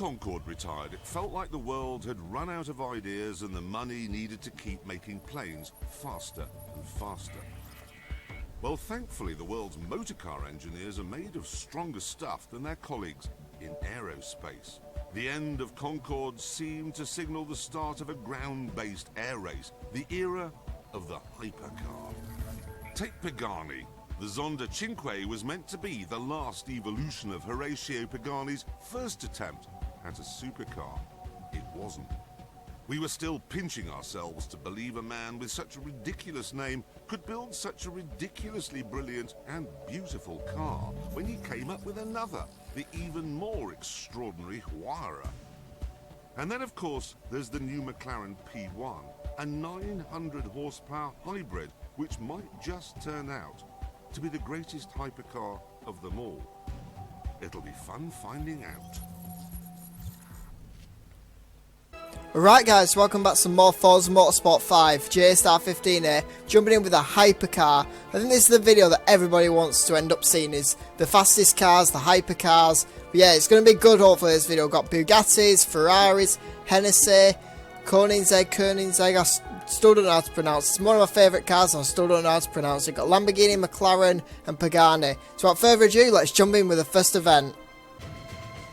Concorde retired, it felt like the world had run out of ideas and the money needed to keep making planes faster and faster. Well, thankfully, the world's motorcar engineers are made of stronger stuff than their colleagues in aerospace. The end of Concorde seemed to signal the start of a ground-based air race, the era of the hypercar. Take Pagani. The Zonda Cinque was meant to be the last evolution of Horacio Pagani's first attempt at a supercar. It wasn't. We were still pinching ourselves to believe a man with such a ridiculous name could build such a ridiculously brilliant and beautiful car when he came up with another, the even more extraordinary Huayra. And then, of course, there's the new McLaren P1, a 900 horsepower hybrid which might just turn out to be the greatest hypercar of them all. It'll be fun finding out. Alright guys, welcome back to some more Forza Motorsport 5, JStar15 here, jumping in with a hypercar. I think this is the video that everybody wants to end up seeing, is the fastest cars, the hypercars. But yeah, it's going to be good hopefully this video. We've got Bugattis, Ferraris, Hennessey, Koenigsegg, I still don't know how to pronounce it. It's one of my favourite cars and I still don't know how to pronounce it. Got Lamborghini, McLaren and Pagani. So without further ado, let's jump in with the first event.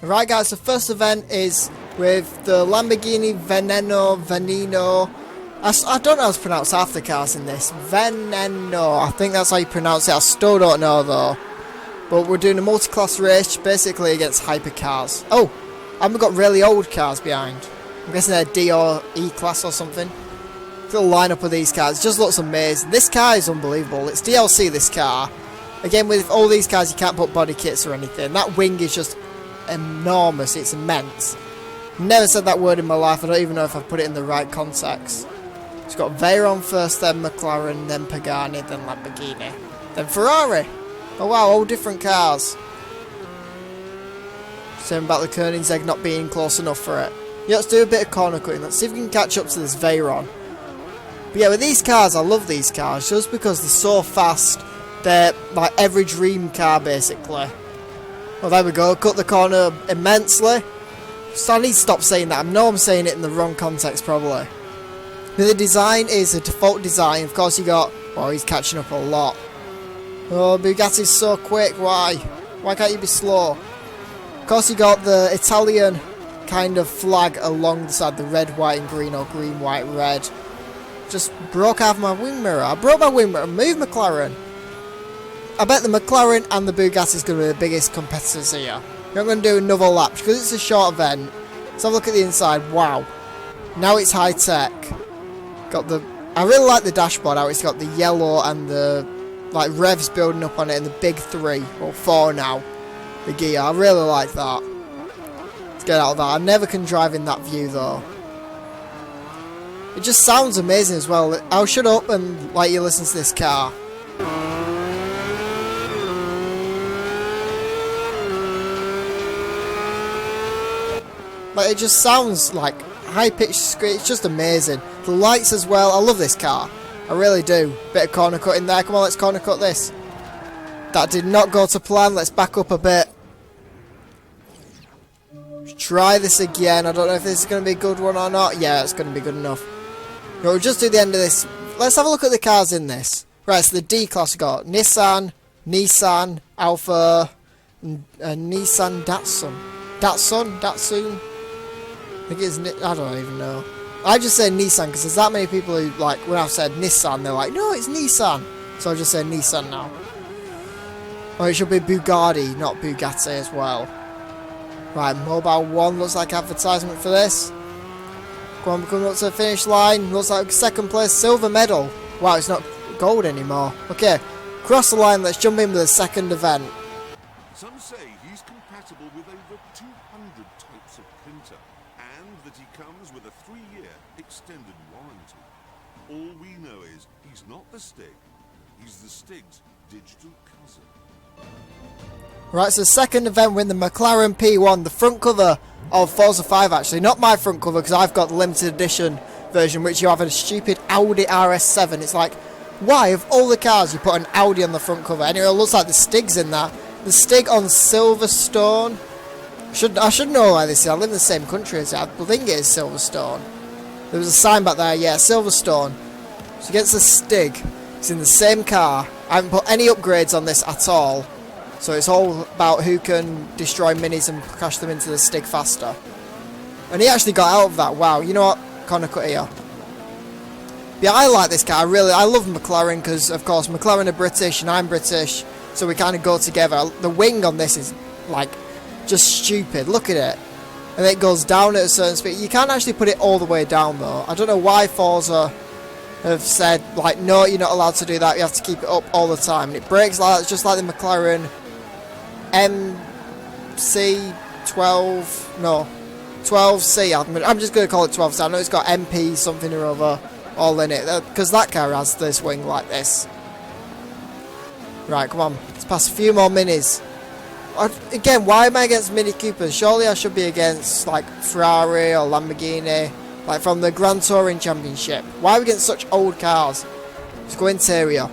Alright guys, the first event is with the Lamborghini Veneno. I don't know how to pronounce half the cars in this. Veneno, I think that's how you pronounce it. I still don't know though. But we're doing a multi-class race basically against hypercars. Oh, and we've got really old cars behind. I'm guessing they're D or E class or something. Look at the lineup of these cars, it just looks amazing. This car is unbelievable. It's DLC, this car. Again, with all these cars you can't put body kits or anything. That wing is just enormous, it's immense. Never said that word in my life, I don't even know if I've put it in the right context. It's got Veyron first, then McLaren, then Pagani, then Lamborghini, then Ferrari. Oh wow, all different cars. Saying about the Koenigsegg not being close enough for it. Yeah, let's do a bit of corner cutting, let's see if we can catch up to this Veyron. But yeah, with these cars, I love these cars just because they're so fast. They're like every dream car basically. Well, there we go, cut the corner immensely. So I need to stop saying that. I know I'm saying it in the wrong context probably. But the design is a default design. Of course you got... Oh, he's catching up a lot. Oh, Bugatti's so quick. Why? Why can't you be slow? Of course you got the Italian kind of flag alongside the red, white and green, or green, white, red. Just broke out my wing mirror. I broke my wing mirror. Move McLaren. I bet the McLaren and the Bugatti is going to be the biggest competitors here. I'm not going to do another lap because it's a short event. Let's have a look at the inside. Wow. Now it's high tech. Got the... I really like the dashboard how it's got the yellow and the like revs building up on it and the big 3 or 4 now. The gear. I really like that. Let's get out of that. I never can drive in that view though. It just sounds amazing as well. I'll shut up and let you listen to this car. Like, it just sounds like high-pitched screech. It's just amazing. The lights as well. I love this car. I really do. Bit of corner cut in there. Come on, let's corner cut this. That did not go to plan. Let's back up a bit. Let's try this again. I don't know if this is going to be a good one or not. Yeah, it's going to be good enough. No, we'll just do the end of this. Let's have a look at the cars in this. Right, so the D-Class got Nissan, Alfa, and Nissan Datsun. Datsun? I think it's... I don't even know. I just say Nissan because there's that many people who, like, when I've said Nissan, they're like, no, it's Nissan. So I just say Nissan now. Oh, it should be Bugatti, not Bugatti as well. Right, Mobile 1 looks like advertisement for this. Come on, we're coming up to the finish line. Looks like second place, silver medal. Wow, it's not gold anymore. Okay, cross the line, let's jump in with the second event. Some say he's compatible with over 200 types of printer, and that he comes with a 3-year extended warranty. All we know is he's not the Stig, he's the Stig's digital cousin. Right, so second event with the McLaren P1, the front cover of Forza 5 actually, not my front cover because I've got the limited edition version which you have a stupid Audi RS7. It's like, why of all the cars you put an Audi on the front cover? Anyway, it looks like the Stig's in that. The Stig on Silverstone. I should know where this is. I live in the same country as it. I think it is Silverstone. There was a sign back there. Yeah, Silverstone. So against the Stig. It's in the same car. I haven't put any upgrades on this at all. So it's all about who can destroy minis and crash them into the Stig faster. And he actually got out of that. Wow, you know what? Corner cut here. Yeah, I like this car. I love McLaren because, of course, McLaren are British and I'm British. So we kind of go together. The wing on this is, like, just stupid. Look at it. And it goes down at a certain speed. You can't actually put it all the way down, though. I don't know why Forza have said, like, no, you're not allowed to do that. You have to keep it up all the time. And it brakes like that, just like the McLaren MC12. No, 12C. I'm just going to call it 12C. I know it's got MP something or other all in it. Because that car has this wing like this. Right, come on. Let's pass a few more minis. Again, why am I against Mini Coopers? Surely I should be against, like, Ferrari or Lamborghini. Like, from the Grand Touring Championship. Why are we against such old cars? Let's go interior.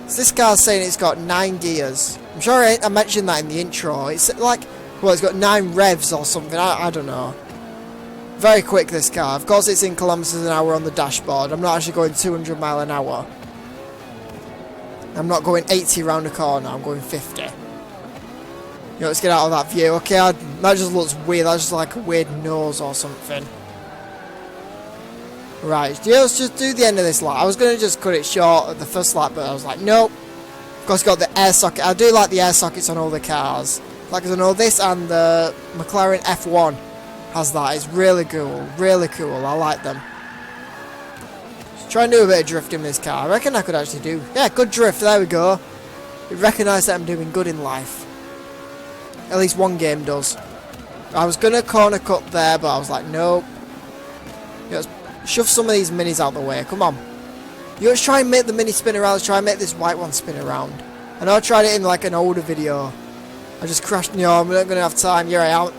So this car's saying it's got 9 gears. I'm sure I mentioned that in the intro. It's like, well, it's got 9 revs or something. I don't know. Very quick, this car. Of course, it's in kilometers an hour on the dashboard. I'm not actually going 200 mile an hour. I'm not going 80 round a corner. I'm going 50. You know, let's get out of that view. Okay, that just looks weird. That's just like a weird nose or something. Right, yeah, let's just do the end of this lap. I was going to just cut it short at the first lap, but I was like, nope. Of course, got the air socket. I do like the air sockets on all the cars. Like, I know this and the McLaren F1 has that. It's really cool. Really cool. I like them. Just try and do a bit of drifting in this car. I reckon I could actually do... Yeah, good drift. There we go. You recognise that I'm doing good in life. At least one game does. I was going to corner cut there, but I was like, nope. Yeah, let's shove some of these minis out the way. Come on. You let's try and make the mini spin around. Let's try and make this white one spin around. I know I tried it in like an older video. I just crashed. No, I'm not going to have time. Here I am.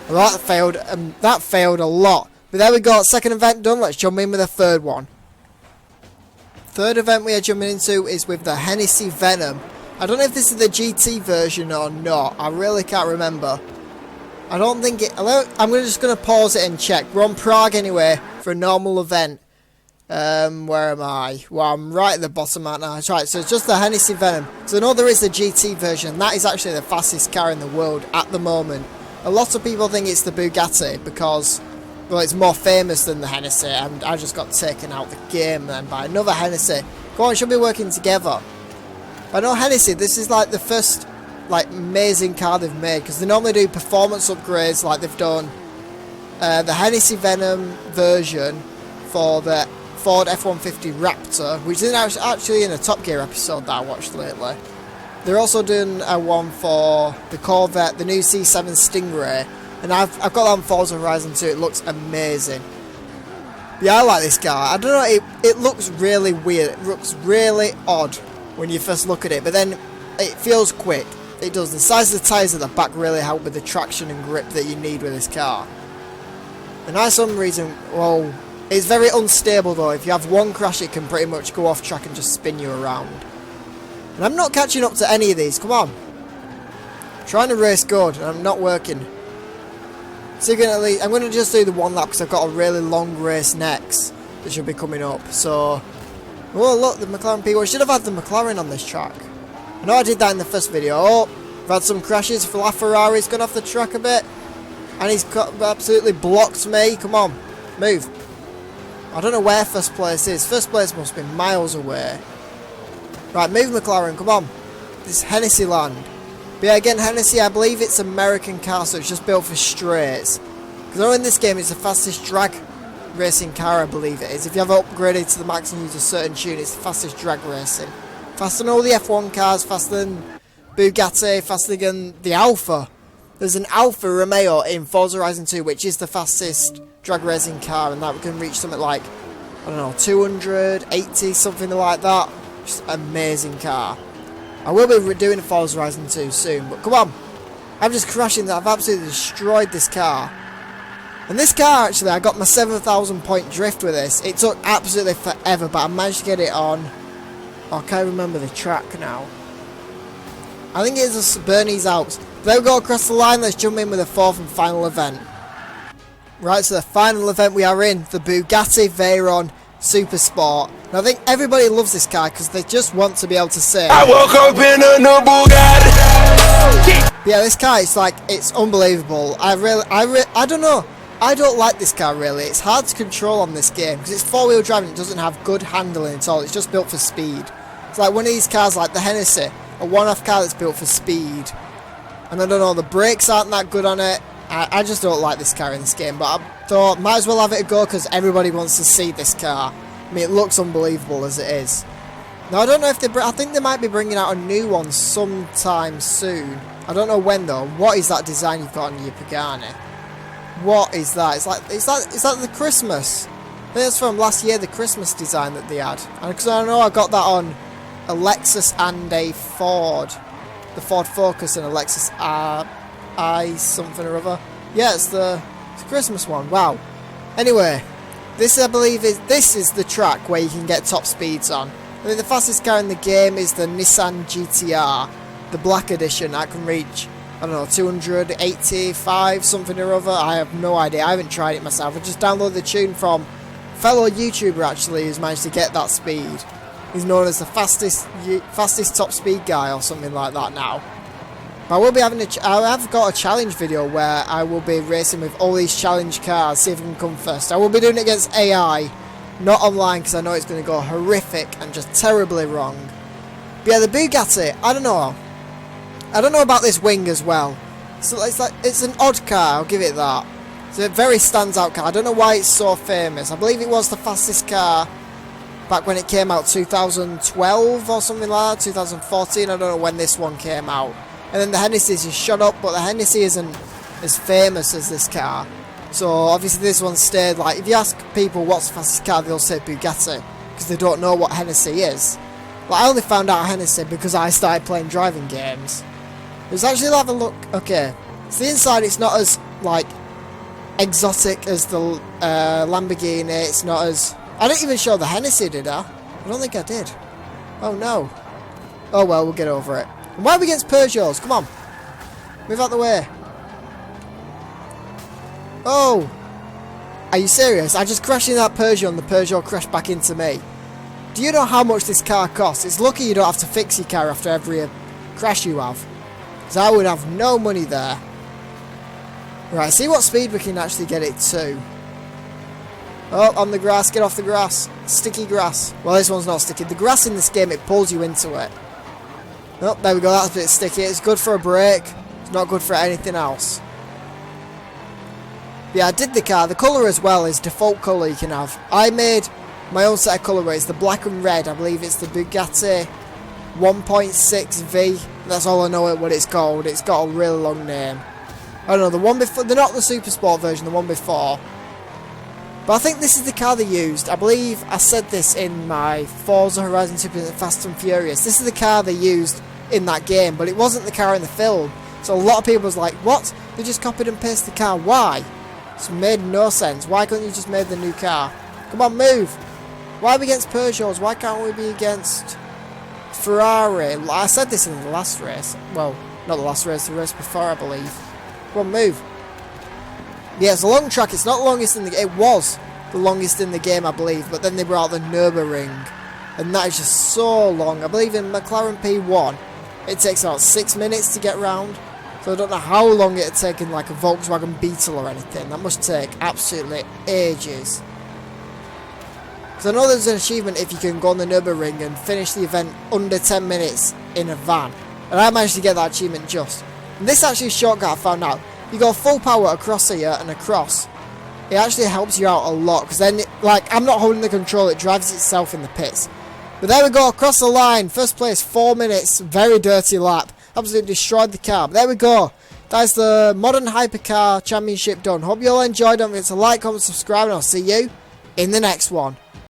Well, that failed. That failed a lot. But there we go. Second event done. Let's jump in with a third one. Third event we are jumping into is with the Hennessey Venom. I don't know if this is the GT version or not. I really can't remember. I don't think it... I'm just going to pause it and check. We're on Prague anyway for a normal event. Where am I? Well, I'm right at the bottom right now. That's right, so it's just the Hennessey Venom. So I know there is the GT version. That is actually the fastest car in the world at the moment. A lot of people think it's the Bugatti because, well, it's more famous than the Hennessey. And I just got taken out the game then by another Hennessey. Go on, should be working together. I know Hennessey, this is like the first, like, amazing car they've made. Because they normally do performance upgrades like they've done the Hennessey Venom version for the Ford F-150 Raptor, which is actually in a Top Gear episode that I watched lately. They're also doing one for the Corvette, the new C7 Stingray, and I've got that on Forza Horizon 2. It looks amazing. Yeah, I like this car. I don't know, it looks really weird. It looks really odd when you first look at it, but then it feels quick. It does. The size of the tyres at the back really help with the traction and grip that you need with this car. And for some reason, well, it's very unstable though. If you have one crash, it can pretty much go off track and just spin you around. And I'm not catching up to any of these. Come on. I'm trying to race good, and I'm not working. So I'm going to just do the one lap because I've got a really long race next that should be coming up. So, oh look, the McLaren P1. Should have had the McLaren on this track. I know I did that in the first video. Oh, I've had some crashes. Ferrari's gone off the track a bit. And he's absolutely blocked me. Come on, move. I don't know where first place is. First place must be miles away. Right, move McLaren, come on. This Hennessey land. But yeah, again, Hennessey, I believe it's American car, so it's just built for straights. Because I know in this game it's the fastest drag racing car, I believe it is. If you have upgraded to the max and use a certain tune, it's the fastest drag racing. Faster than all the F1 cars, faster than Bugatti, faster than the Alfa. There's an Alfa Romeo in Forza Horizon 2, which is the fastest drag racing car, and that can reach something like, I don't know, 280, something like that. Just amazing car. I will be doing a Forza Horizon 2 soon, but come on. I'm just crashing that. I've absolutely destroyed this car. And this car, actually, I got my 7,000 point drift with this. It took absolutely forever, but I managed to get it on. I can't remember the track now. I think it's Bernese Alps. There we go, across the line. Let's jump in with the fourth and final event. Right, so the final event we are in, the Bugatti Veyron Super Sport. And I think everybody loves this car because they just want to be able to say, I woke up in a new Bugatti. yeah, this car is like, it's unbelievable. I don't know. I don't like this car really. It's hard to control on this game because it's four-wheel drive and it doesn't have good handling at all. It's just built for speed. It's like one of these cars like the Hennessey, a one-off car that's built for speed. And I don't know, the brakes aren't that good on it. I just don't like this car in this game, but I thought might as well have it a go because everybody wants to see this car. I mean, it looks unbelievable as it is. Now, I don't know if I think they might be bringing out a new one sometime soon. I don't know when though. What is that design you've got on your Pagani? What is that? Is that the Christmas? I think that's from last year, the Christmas design that they had. And because I know I got that on a Lexus and a Ford. The Ford Focus and a Lexus I something or other. Yeah, it's the Christmas one. Wow. Anyway, this I believe is the track where you can get top speeds on. I think the fastest car in the game is the Nissan GTR, the Black Edition. I can reach, I don't know, 285 something or other. I have no idea. I haven't tried it myself. I just downloaded the tune from a fellow YouTuber actually who's managed to get that speed. He's known as the fastest top speed guy or something like that now. I will be having I have got a challenge video where I will be racing with all these challenge cars, see if I can come first. I will be doing it against AI, not online because I know it's going to go horrific and just terribly wrong. But yeah, the Bugatti, I don't know. I don't know about this wing as well. So it's an odd car, I'll give it that. It's a very standout car. I don't know why it's so famous. I believe it was the fastest car back when it came out, 2012 or something like that, 2014. I don't know when this one came out. And then the Hennessey's just shut up, but the Hennessey isn't as famous as this car. So obviously this one stayed, like, if you ask people what's the fastest car, they'll say Bugatti, because they don't know what Hennessey is. Like, I only found out Hennessey because I started playing driving games. Let's actually have a look. Okay, so the inside, it's not as, like, exotic as the Lamborghini. It's not as... I didn't even show the Hennessey, did I? I don't think I did. Oh no. Oh well, we'll get over it. And why are we against Peugeots? Come on. Move out the way. Oh. Are you serious? I just crashed in that Peugeot and the Peugeot crashed back into me. Do you know how much this car costs? It's lucky you don't have to fix your car after every crash you have. Because I would have no money there. Right, see what speed we can actually get it to. Oh, on the grass. Get off the grass. Sticky grass. Well, this one's not sticky. The grass in this game, it pulls you into it. Oh, there we go, that's a bit sticky. It's good for a brake. It's not good for anything else. Yeah, I did the car. The colour as well is default colour you can have. I made my own set of colourways. The black and red, I believe it's the Bugatti 1.6V. That's all I know what it's called. It's got a really long name. I don't know, the one before, they're not the Super Sport version, the one before. But I think this is the car they used. I believe I said this in my Forza Horizon 2 Fast and Furious. This is the car they used in that game, but it wasn't the car in the film. So a lot of people was like, what? They just copied and pasted the car. Why? It made no sense. Why couldn't you just make the new car? Come on, move. Why are we against Peugeots? Why can't we be against Ferrari? I said this in the last race. Well, not the last race, the race before, I believe. Come on, move. Yeah, it's a long track. It's not the longest in the game. It was the longest in the game, I believe. But then they brought the Nürburgring. And that is just so long. I believe in McLaren P1, it takes about 6 minutes to get round. So I don't know how long it would take in like a Volkswagen Beetle or anything. That must take absolutely ages. Because I know there's an achievement if you can go on the Nürburgring and finish the event under 10 minutes in a van. And I managed to get that achievement just. And this actually is a shortcut I found out. You go full power across here and across. It actually helps you out a lot. Because then, I'm not holding the control. It drives itself in the pits. But there we go, across the line. First place, 4 minutes. Very dirty lap. Absolutely destroyed the car. But there we go. That is the Modern Hypercar Championship done. Hope you all enjoyed. Don't forget to like, comment, subscribe, and I'll see you in the next one.